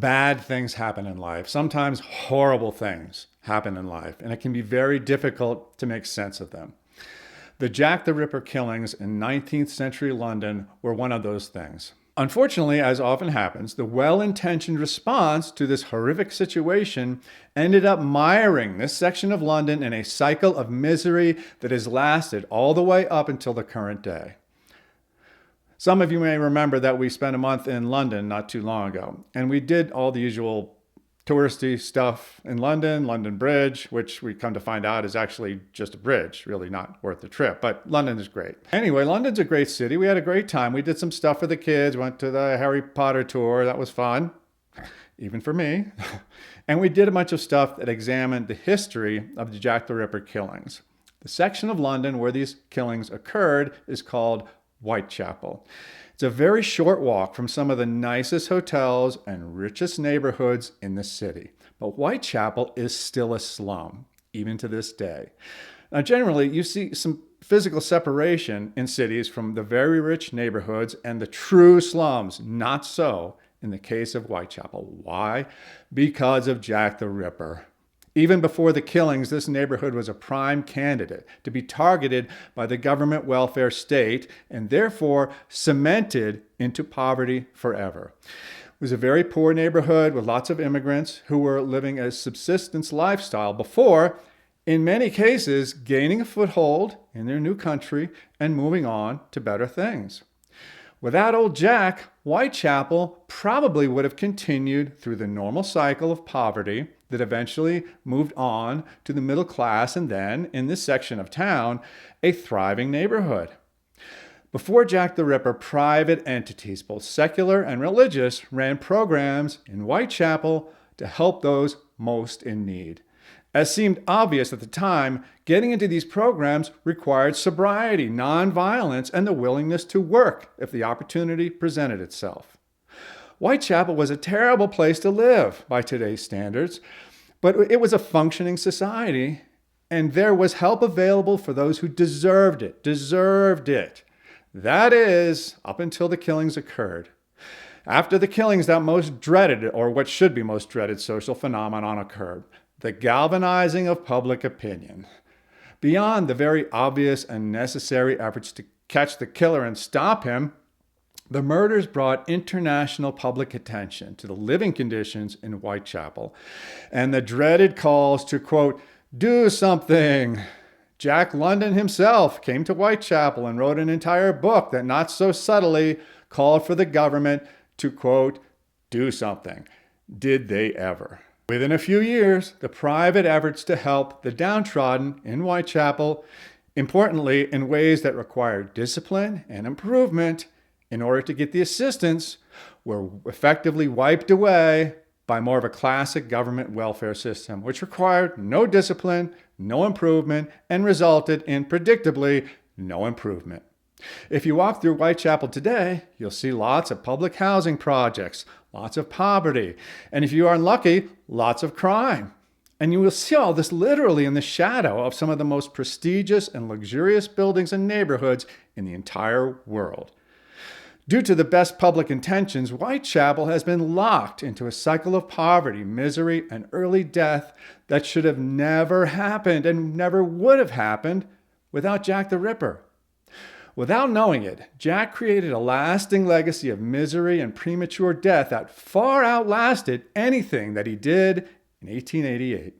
bad things happen in life. Sometimes horrible things happen in life, and it can be very difficult to make sense of them. The Jack the Ripper killings in 19th century London were one of those things. Unfortunately, as often happens, the well-intentioned response to this horrific situation ended up miring this section of London in a cycle of misery that has lasted all the way up until the current day. Some of you may remember that we spent a month in London not too long ago, and we did all the usual touristy stuff in London, London Bridge, which we come to find out is actually just a bridge, really not worth the trip, but London is great. Anyway, London's a great city. We had a great time. We did some stuff for the kids, went to the Harry Potter tour. That was fun, even for me. And we did a bunch of stuff that examined the history of the Jack the Ripper killings. The section of London where these killings occurred is called Whitechapel. It's a very short walk from some of the nicest hotels and richest neighborhoods in the city. But Whitechapel is still a slum, even to this day. Now, generally, you see some physical separation in cities from the very rich neighborhoods and the true slums. Not so in the case of Whitechapel. Why? Because of Jack the Ripper. Even before the killings, this neighborhood was a prime candidate to be targeted by the government welfare state and therefore cemented into poverty forever. It was a very poor neighborhood with lots of immigrants who were living a subsistence lifestyle before, in many cases, gaining a foothold in their new country and moving on to better things. Without old Jack, Whitechapel probably would have continued through the normal cycle of poverty that eventually moved on to the middle class and then, in this section of town, a thriving neighborhood. Before Jack the Ripper, private entities, both secular and religious, ran programs in Whitechapel to help those most in need. As seemed obvious at the time, getting into these programs required sobriety, nonviolence, and the willingness to work if the opportunity presented itself. Whitechapel was a terrible place to live by today's standards, but it was a functioning society, and there was help available for those who deserved it. That is, up until the killings occurred. After the killings, that most dreaded, or what should be most dreaded, social phenomenon occurred: the galvanizing of public opinion. Beyond the very obvious and necessary efforts to catch the killer and stop him, the murders brought international public attention to the living conditions in Whitechapel and the dreaded calls to, quote, do something. Jack London himself came to Whitechapel and wrote an entire book that not so subtly called for the government to, quote, do something. Did they ever? Within a few years, the private efforts to help the downtrodden in Whitechapel, importantly in ways that required discipline and improvement in order to get the assistance, were effectively wiped away by more of a classic government welfare system, which required no discipline, no improvement, and resulted in, predictably, no improvement. If you walk through Whitechapel today, you'll see lots of public housing projects, lots of poverty, and if you are unlucky, lots of crime. And you will see all this literally in the shadow of some of the most prestigious and luxurious buildings and neighborhoods in the entire world. Due to the best public intentions, Whitechapel has been locked into a cycle of poverty, misery, and early death that should have never happened and never would have happened without Jack the Ripper. Without knowing it, Jack created a lasting legacy of misery and premature death that far outlasted anything that he did in 1888.